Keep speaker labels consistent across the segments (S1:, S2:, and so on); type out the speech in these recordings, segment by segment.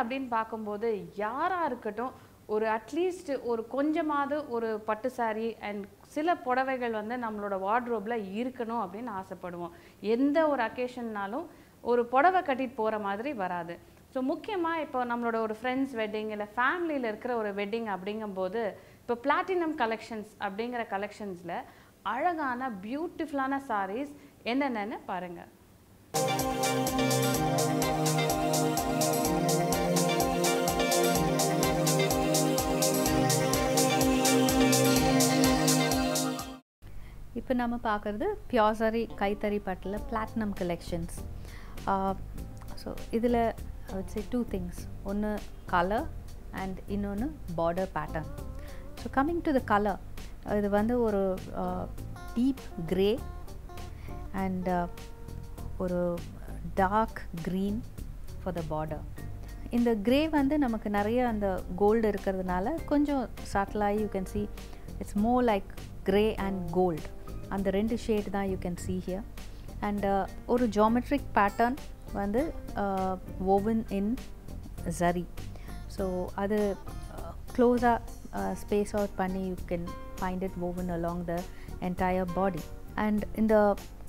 S1: அப்படின்னு பார்க்கும்போது யாராக இருக்கட்டும் ஒரு அட்லீஸ்ட் ஒரு கொஞ்சமாவது ஒரு பட்டு சாரி அண்ட் சில புடவைகள் வந்து நம்மளோட வார்ட்ரோப்பில் இருக்கணும் அப்படின்னு ஆசைப்படுவோம். எந்த ஒரு அக்கேஷன்னாலும் ஒரு புடவை கட்டிட்டு போகிற மாதிரி வராது. ஸோ முக்கியமாக இப்போ நம்மளோட ஒரு ஃப்ரெண்ட்ஸ் வெட்டிங் இல்லை ஃபேமிலியில் இருக்கிற ஒரு வெட்டிங் அப்படிங்கும்போது இப்போ பிளாட்டினம் கலெக்ஷன்ஸ் அப்படிங்கிற கலெக்ஷன்ஸில் அழகான பியூட்டிஃபுல்லான சாரீஸ் என்னென்னு பாருங்கள்.
S2: இப்போ நம்ம பார்க்குறது பியோர் சாரி கைத்தறி பட்டில் பிளாட்டினம் கலெக்ஷன்ஸ். ஸோ இதில் ஐ வுட் சே 2 திங்ஸ். ஒன்று கலர் அண்ட் இன்னொன்று border pattern. So coming to the colour, இது வந்து ஒரு டீப் கிரே அண்ட் ஒரு dark green for the border. இந்த கிரே வந்து நமக்கு நிறைய அந்த கோல்டு இருக்கிறதுனால கொஞ்சம் சட்டிலாகி you can see it's more like grey and gold. அந்த 2 ஷேட் தான் you can see here. And ஒரு ஜாமெட்ரிக் பேட்டர்ன் வந்து woven in zari. ஸோ அது க்ளோஸாக ஸ்பேஸ் அவுட் பண்ணி you can find it woven along the entire body. And இந்த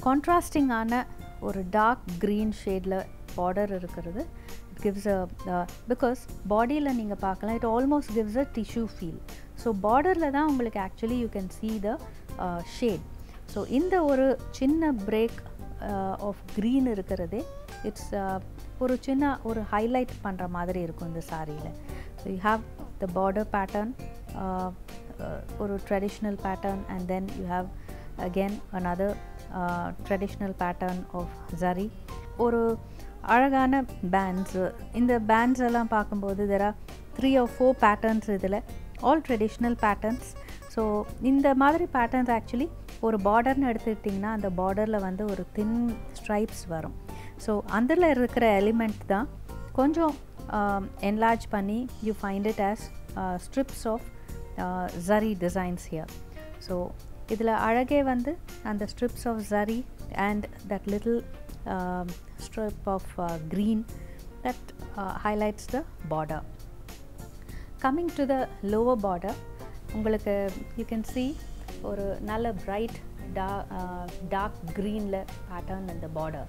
S2: கான்ட்ராஸ்டிங்கான ஒரு dark green ஷேடில் பார்டர் இருக்கிறது இட் கிவ்ஸ் பிகாஸ் பாடியில் நீங்கள் பார்க்கலாம் it almost gives a tissue feel. So பார்டரில் தான் உங்களுக்கு actually you can see the shade. So இந்த ஒரு சின்ன பிரேக் ஆஃப் க்ரீன் இருக்கிறதே இட்ஸ் ஒரு சின்ன ஒரு ஹைலைட் பண்ணுற மாதிரி இருக்கும் இந்த சாரியில். So you have the border pattern, ஒரு traditional pattern, and then you have again another traditional pattern of zari. ஒரு அழகான பேண்ட்ஸு. இந்த பேண்ட்ஸ் எல்லாம் பார்க்கும்போது there are 3 or 4 patterns இதில், all traditional patterns. ஸோ இந்த மாதிரி பேட்டர்ன்ஸ் ஆக்சுவலி ஒரு பார்டர்னு எடுத்துக்கிட்டிங்கன்னா அந்த பார்டரில் வந்து ஒரு தின் ஸ்ட்ரைப்ஸ் வரும். ஸோ அதில் இருக்கிற எலிமெண்ட் தான் கொஞ்சம் என்லார்ஜ் பண்ணி you find it as strips of zari designs here. So இதில் அழகே வந்து அந்த strips of zari and that little strip of green that highlights the border. Coming to the lower border, உங்களுக்கு you can see ஒரு நல்ல bright dark greenல pattern in the border,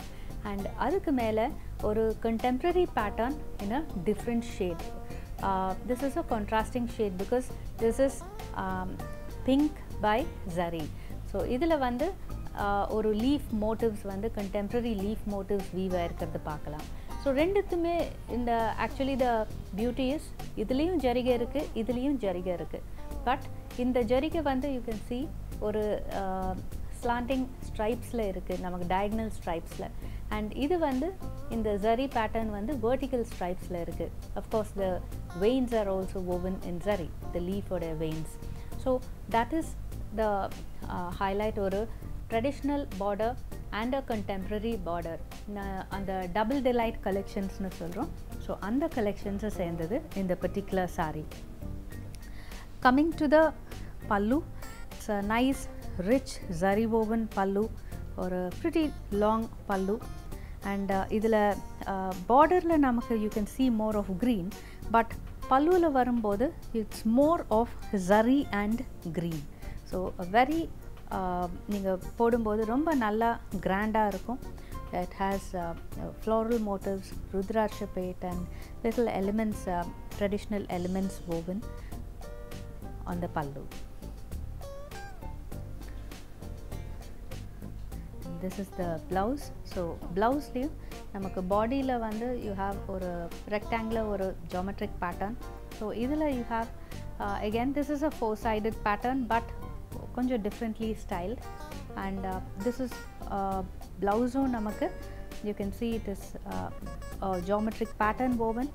S2: and அதுக்கு மேலே ஒரு contemporary pattern in a different shade. This is a contrasting shade because this is pink by zari. So இதில் வந்து ஒரு leaf motives வந்து கண்டெம்ப்ரரி லீஃப் மோட்டிவ்ஸ் வீவ் ஆயிருக்கிறது பார்க்கலாம். So ரெண்டுத்துமே இந்த actually the beauty is இதுலேயும் ஜரிகை இருக்குது, இதுலேயும் ஜரிகை இருக்குது. பட் இந்த ஜரிகை வந்து யூ கேன் see ஒரு ஸ்லாண்டிங் ஸ்ட்ரைப்ஸில் இருக்குது, நமக்கு டயக்னல் ஸ்ட்ரைப்ஸில். அண்ட் இது வந்து இந்த zari பேட்டர்ன் வந்து வெர்டிக்கல் ஸ்ட்ரைப்ஸில் இருக்குது. Of course the veins are also woven in zari, the leaf-ஓட veins. So that is the highlight ஒரு traditional border and a contemporary border. அந்த double delight collectionsனு சொல்கிறோம். ஸோ அந்த collections சேர்ந்தது இந்த particular saree. Coming to the pallu, it's a nice rich zari woven pallu or a pretty long pallu. And இதில் பார்டரில் நமக்கு you can see more of green, but பல்லுவில் வரும்போது it's more of zari and green. So very நீங்கள் போடும்போது ரொம்ப நல்லா கிராண்டாக இருக்கும். It has floral motifs, rudraksha பேட் and little elements, traditional elements woven on the pallu. This is the blouse. So ப்ளவுஸ்லேயும் நமக்கு பாடியில் வந்து யூ ஹாவ் ஒரு ரெக்டாங்குலர் ஒரு ஜாமெட்ரிக் பேட்டர்ன். ஸோ இதில் you have again this is a 4-sided pattern but கொஞ்சம் differently style. And this is ப்ளவுஸும் நமக்கு you can see it is geometric pattern woven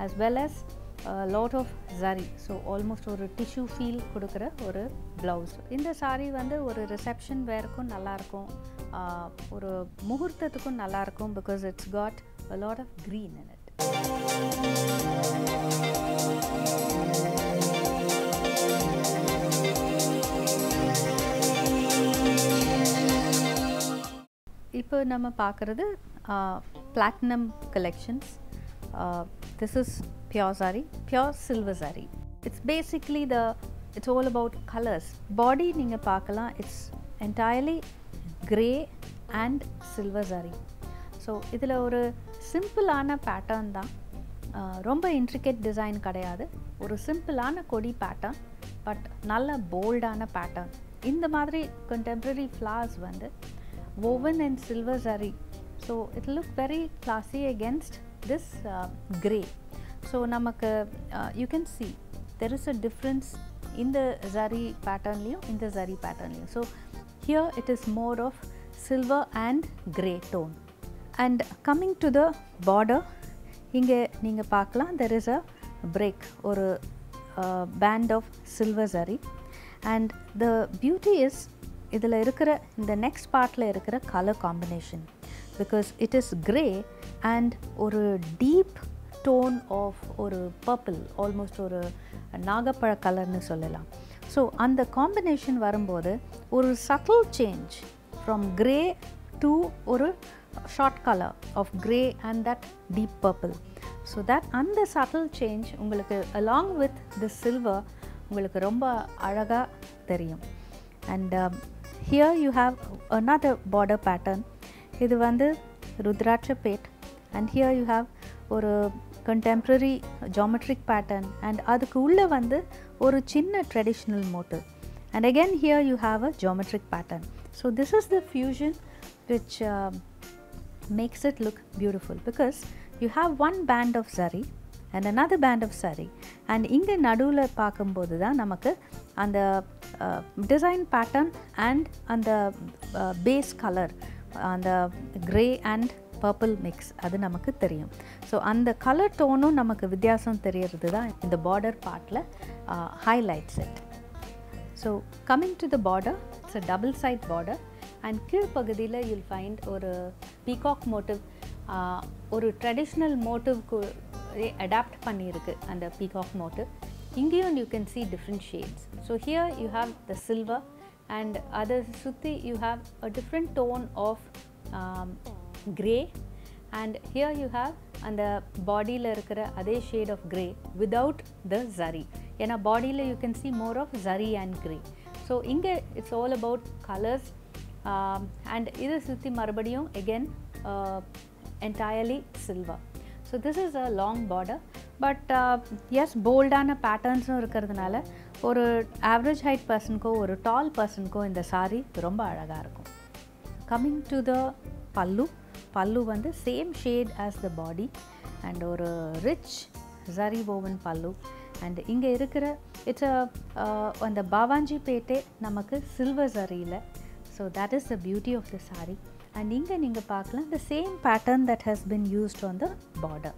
S2: as well as lot of zari. So almost ஒரு tissue feel கொடுக்குற ஒரு blouse. இந்த saree வந்து ஒரு reception வேருக்கும் நல்லாயிருக்கும், ஒரு முகூர்த்தத்துக்கும் நல்லாயிருக்கும் because it's got a lot of green in it. இப்போ நம்ம பார்க்குறது platinum collections. This is pure zari, pure silver zari. It's basically it's all about colors. Body நீங்க பார்க்கலாம், it's entirely grey and silver zari. So இதில் ஒரு சிம்பிளான pattern தான், ரொம்ப இன்ட்ரிகேட் டிசைன் கிடையாது, ஒரு சிம்பிளான கொடி பேட்டர்ன், பட் நல்ல போல்டான பேட்டர்ன். இந்த மாதிரி contemporary flowers வந்து woven in silver zari, so it look very classy against this grey. So namakku you can see there is a difference in the zari pattern liyo, in the zari pattern liyo. So here it is more of silver and grey tone. And coming to the border, inge neenga paakalam, there is a break or a band of silver zari, and the beauty is idhula irukra in the next part la irukra color combination, because it is grey and ஒரு deep tone of ஒரு purple, almost ஒரு நாகப்பழ கலர்னு சொல்லலாம். So அந்த combination வரும்போது ஒரு subtle change from grey to ஒரு short color of grey and that deep purple. So that அந்த subtle change உங்களுக்கு along with the silver உங்களுக்கு ரொம்ப அழகா தெரியும். And here you have another border pattern. இது வந்து ருத்ராட்ச bad, and here you have ஒரு contemporary geometric pattern, and அதுக்கு உள்ள வந்து ஒரு சின்ன traditional motif, and again here you have a geometric pattern. So this is the fusion which makes it look beautiful, because you have one band of zari and another band of zari, and இங்க நடுவுல பார்க்கும்போது தான் நமக்கு அந்த design pattern and அந்த base color, அந்த grey and purple mix அது நமக்கு தெரியும். ஸோ அந்த கலர் டோனும் நமக்கு வித்தியாசம் தெரியறது தான் இந்த பார்டர் பார்ட்டில் highlights it. So coming to the border, it's a double side border, and கீழ்ப்பகுதியில் you'll find ஒரு peacock motif, ஒரு traditional motifக்கு அடாப்ட் பண்ணியிருக்கு அந்த peacock motif. இங்கேயும் you can see different shades. So here you have the silver, and other சுத்தி you have a different tone of grey, and here you have அந்த பாடியில் இருக்கிற அதே shade of grey without the zari. ஏன்னா பாடியில் you can see more of zari and grey. So இங்கே it's all about colors, and இதை சுற்றி மறுபடியும் again entirely silver. So this is a long border, but yes, bold-ஆன பேட்டர்ன்ஸும் இருக்கிறதுனால ஒரு average height பர்சனுக்கோ ஒரு டால் பர்சனுக்கோ இந்த சாரி ரொம்ப அழகாக இருக்கும். கம்மிங் டு த பல்லு, பல்லு வந்து same shade as the body, and ஒரு ரிச் ஜரி woven பல்லு, அண்ட் இங்கே இருக்கிற இட்ஸ் அந்த பாவாஞ்சி பேட்டே நமக்கு சில்வர் ஜரியில். So that is the beauty of the sari. அண்ட் இங்கே நீங்கள் பார்க்கலாம் the same pattern that has been used on the border.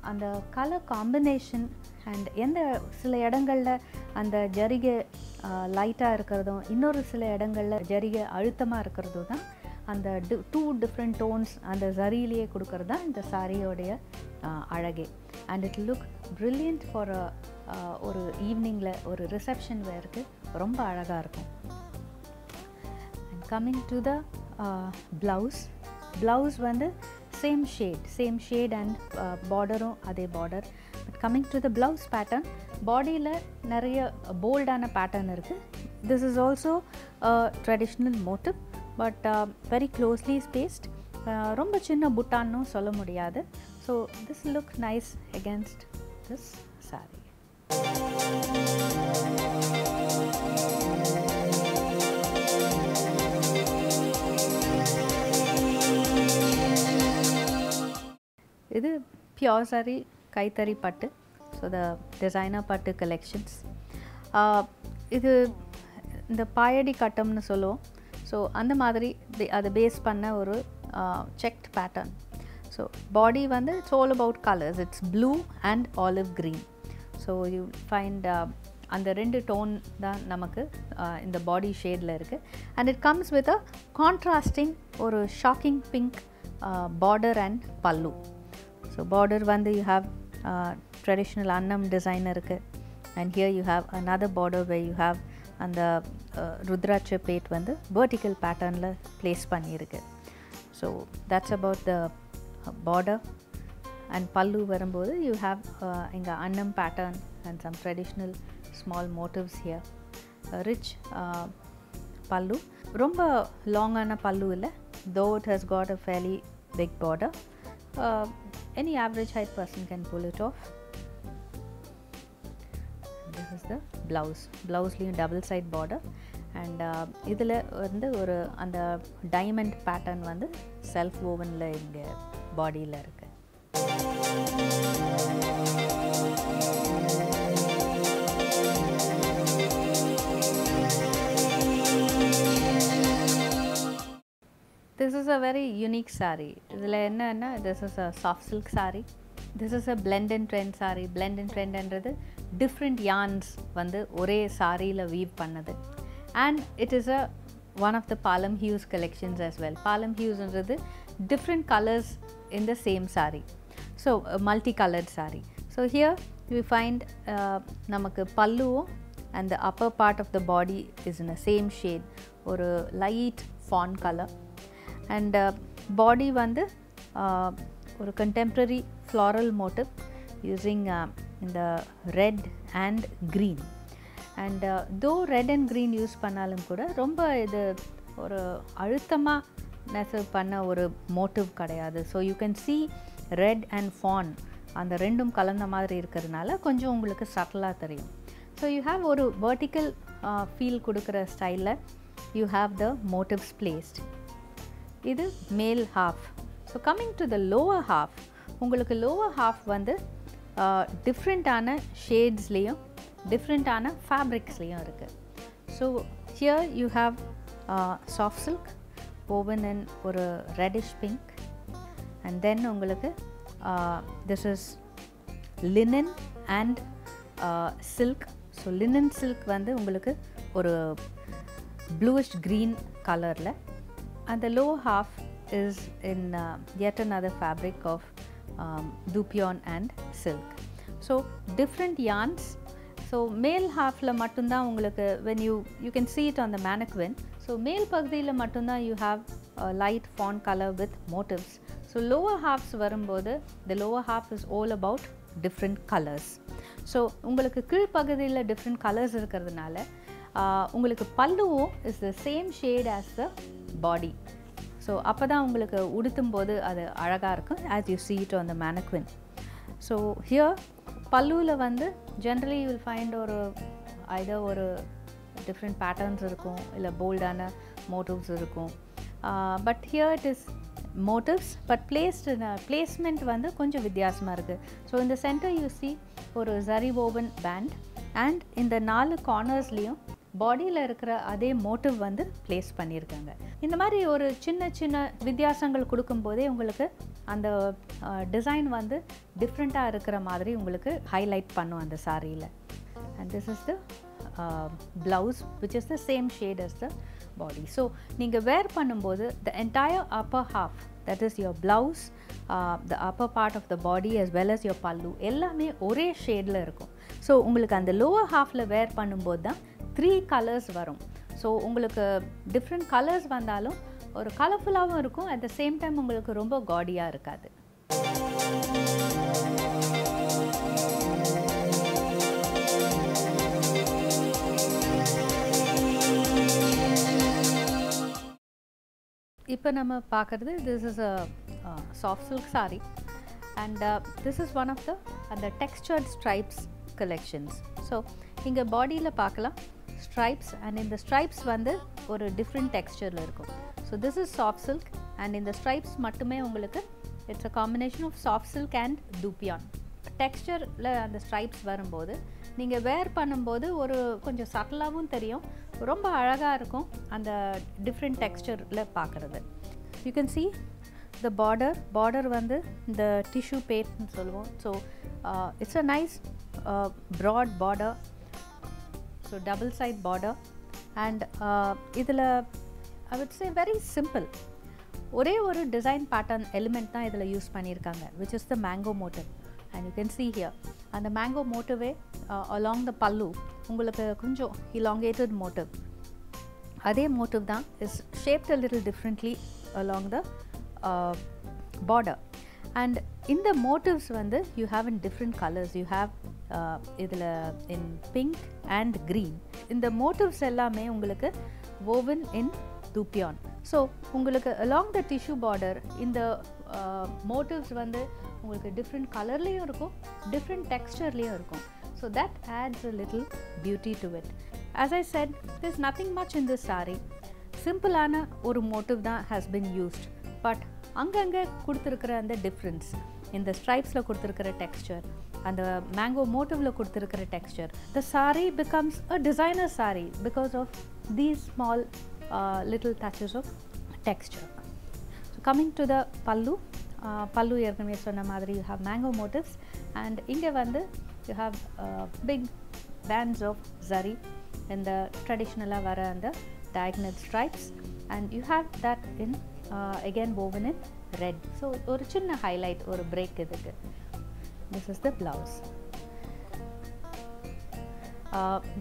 S2: அந்த கலர் காம்பினேஷன் அண்ட் எந்த சில இடங்களில் அந்த ஜரிகை லைட்டாக இருக்கிறதும் இன்னொரு சில இடங்களில் ஜரிகை அழுத்தமாக இருக்கிறதும் தான் அந்த டூ டிஃப்ரெண்ட் டோன்ஸ் அந்த ஜரியிலேயே கொடுக்கறது தான் இந்த சாரியோடைய அழகே. And it look brilliant for ஒரு ஈவினிங்கில் ஒரு ரிசப்ஷன் வேருக்கு ரொம்ப அழகாக இருக்கும். And coming to the blouse வந்து சேம் ஷேட் அண்ட் பார்டரும் அதே border. But coming to the blouse pattern, பாடியில் நிறைய போல்டான பேட்டர்ன் இருக்குது. This is also traditional motive, but very closely spaced. ரொம்ப சின்ன புட்டான்னு சொல்ல முடியாது. So this look nice against this sorry. இது பியோர் சாரி கைத்தறி பட்டு, ஸோ த டிசைனர் பட்டு கலெக்ஷன்ஸ். இது இந்த பாயடி கட்டம்னு சொல்லுவோம். ஸோ அந்த மாதிரி அதை பேஸ் பண்ண ஒரு செக்ட் பேட்டர்ன். ஸோ பாடி வந்து it's all about colours, it's blue and olive green. So you find அந்த ரெண்டு டோன் தான் நமக்கு இந்த பாடி ஷேடில் இருக்குது. And it comes with a contrasting ஒரு ஷாக்கிங் பிங்க் பார்டர் அண்ட் பல்லு. ஸோ பார்டர் வந்து யூ ஹாவ் ட்ரெடிஷ்னல் அன்னம் டிசைன் இருக்குது, and here you have another border where you have அந்த ருத்ராட்ச பேட் வந்து vertical பேட்டர்னில் ப்ளேஸ் பண்ணியிருக்கு. So that's about the border. and pallu varumbodhu you have inga annam pattern and some traditional small motifs here. A rich pallu, romba long ana pallu illa, though it has got a fairly big border. Any average height person can pull it off. This is the blouse. Blouse liyum double side border, and idhula vandu oru and diamond pattern vandu self woven la inga body la irukku. This is a very unique saree. Idhula enna this is a soft silk saree. This is a blend and trend saree. Blend and trend endradhu different yarns vandu ore saree la weave pannadhu, and it is a one of the Palam hues collections as well. Palam hues endradhu different colors in the same saree, so a multicolored saree. So here we find namakku pallu and the upper part of the body is in the same shade or a light fawn color, and body vandu or a contemporary floral motif using in the red and green, and though red and green use pannalum kuda romba idu oru aluthama nessa panna oru motive kadayadu. So you can see red and fawn and the rendum kalanda maadhiri irukradanaala konjam ungalku subtle ah theriyum. So you have oru vertical feel kudukra style la you have the motifs placed. Idu male half. So coming to the lower half, உங்களுக்கு lower half வந்து different ஆன ஷேட்ஸ்லேயும் different ஆன ஃபேப்ரிக்ஸ்லேயும் இருக்குது. So here you have soft silk woven in ஒரு reddish pink, and then உங்களுக்கு this is linen and silk. So linen silk வந்து உங்களுக்கு ஒரு bluish green கலரில், and the lower half is in yet another fabric of dupion and silk. So different yarns. So male half la mattunda ungalku when you can see it on the mannequin. So male pagdiyila mattunda you have a light fawn color with motifs. So lower halves varumbodhu the lower half is all about different colors. So ungalku keel pagdiyila different colors irukradhanaala ungalku pallu is the same shade as the body. So appada ungalku uduthumbodhu adu alaga irukum as you see it on the mannequin. So here pallu la vandu generally you will find or either or different patterns irukum illa bold ana motifs irukum, but here it is motifs but placed in a placement vandu konjam vidyasama irukku. So in the center you see or zari woven band, and in the 4 corners liyum பாடியில் இருக்கிற அதே motive வந்து place பண்ணியிருக்காங்க. இந்த மாதிரி ஒரு சின்ன சின்ன வித்தியாசங்கள் கொடுக்கும்போதே உங்களுக்கு அந்த டிசைன் வந்து டிஃப்ரெண்ட்டாக இருக்கிற மாதிரி உங்களுக்கு ஹைலைட் பண்ணும் அந்த சாரியில். And this is the blouse which is the same shade as the body. So நீங்கள் வேர் பண்ணும்போது the entire upper half, that is your blouse, the upper part of the body as well as your pallu எல்லாமே ஒரே ஷேடில் இருக்கும். So உங்களுக்கு அந்த lower ஹாஃபில் வேர் பண்ணும்போது தான் 3 கலர்ஸ் வரும். ஸோ உங்களுக்கு டிஃப்ரெண்ட் கலர்ஸ் வந்தாலும் ஒரு கலர்ஃபுல்லாகவும் இருக்கும், அட் த சேம் டைம் உங்களுக்கு ரொம்ப காடியாக இருக்காது. இப்போ நம்ம பார்க்குறது this is a soft silk saree, and this is one of the textured stripes collections. So இங்கே பாடியில் பார்க்கலாம் stripes, and in the stripes வந்து ஒரு different textureல இருக்கும். So this is soft silk, and in the stripes மட்டுமே உங்களுக்கு it's a combination of soft silk and dupion. டெக்ஸ்சரில் அந்த stripes வரும்போது நீங்கள் வேர் பண்ணும்போது ஒரு கொஞ்சம் சட்டலாகவும் தெரியும், ரொம்ப அழகாக இருக்கும் அந்த டிஃப்ரெண்ட் டெக்ஸ்சரில் பார்க்குறது. You can see the border வந்து இந்த டிஷ்யூ பேட்னு சொல்லுவோம். So it's a nice broad border, so double side border, and இதில் I would say very simple, ஒரே ஒரு டிசைன் பேட்டர்ன் எலிமெண்ட் தான் இதில் யூஸ் பண்ணியிருக்காங்க, which is the mango motif. And you can see here and the mango motif along the pallu உங்களுக்கு கொஞ்சம் elongated motif, அதே motif தான் is shaped a little differently along the border. and in the motifs வந்து you have in different colors. You have இதில் in pink and green. இந்த motifs எல்லாமே உங்களுக்கு woven in dupion. So உங்களுக்கு along the tissue border இந்த motifs வந்து உங்களுக்கு different colorலேயும் இருக்கும், different textureலேயும் இருக்கும். So that adds a little beauty to it. As I said, there's nothing much in this saree. சிம்பிளான ஒரு motif தான் has been used, but அங்கங்கே கொடுத்துருக்கிற அந்த டிஃப்ரென்ஸ், இந்த ஸ்ட்ரைப்ஸில் கொடுத்துருக்கிற டெக்ஸ்சர், அந்த மேங்கோ மோட்டிவில் கொடுத்துருக்கிற texture, the saree becomes a designer saree because of these small little touches of texture. So coming to the pallu, pallu ஏற்கனவே சொன்ன மாதிரி you have mango motifs, and இங்கே வந்து you have big bands of zari in the traditional வர அந்த diagonal stripes, and you have that in again woven in red. So ஒரு சின்ன highlight, ஒரு break இதுக்கு. This is the blouse.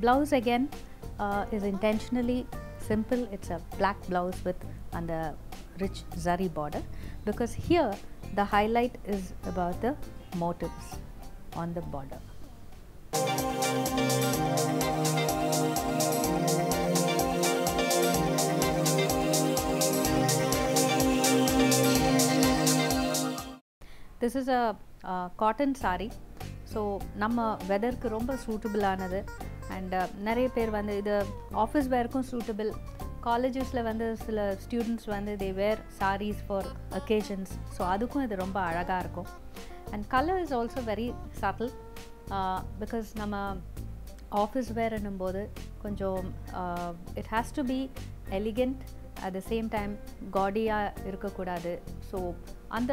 S2: Blouse again is intentionally simple. It's a black blouse with and the rich zari border, because here the highlight is about the motifs on the border. This is a cotton saree. So நம்ம வெதருக்கு ரொம்ப சூட்டபிளானது, and நிறைய பேர் வந்து இது office வேர்க்கும் suitable. காலேஜஸில் வந்து சில students வந்து they wear sarees for occasions, so அதுக்கும் இது ரொம்ப அழகாக இருக்கும். And colour is also very subtle, because நம்ம ஆஃபீஸ் வேர்னும் போது கொஞ்சம் it has to be elegant, at the same time gaudy-ஆக இருக்கக்கூடாது. ஸோ அந்த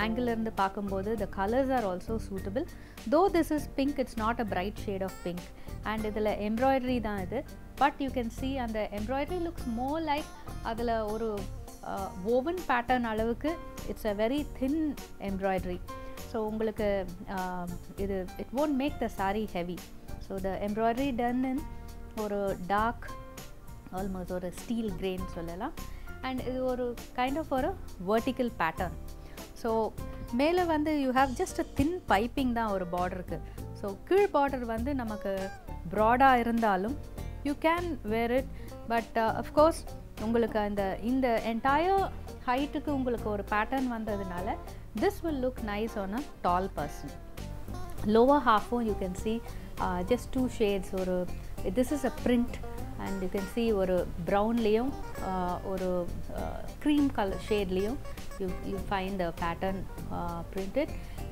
S2: ஆங்கிள் இருந்து பார்க்கும்போது the colors are also suitable. Though this is pink, it's not a bright shade of pink, and இதில் embroidery தான் இது, but you can see அந்த embroidery looks more like அதில் ஒரு woven pattern அளவுக்கு. It's a very thin embroidery, so உங்களுக்கு இது it won't make the saree heavy. So the embroidery done in ஒரு dark, almost ஒரு steel grain சொல்லலாம், and இது ஒரு kind of ஒரு vertical pattern. ஸோ மேலே வந்து you have just a thin piping தான் ஒரு பார்டருக்கு. ஸோ கீழ் பார்டர் வந்து நமக்கு ப்ராடாக இருந்தாலும் you can wear it, but of course உங்களுக்கு இந்த என்டையர் ஹைட்டுக்கு உங்களுக்கு ஒரு பேட்டர்ன் வந்ததுனால this will look nice on a tall person. Lower ஹாஃபும் you can see just 2 shades. ஒரு this is a print, and you can see ஒரு ப்ரௌன்லேயும் ஒரு க்ரீம் கலர் ஷேட்லேயும் you find the pattern printed,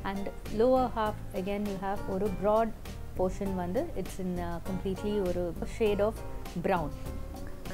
S2: and lower half again you have ஒரு broad portion வந்து it's in completely ஒரு shade of brown.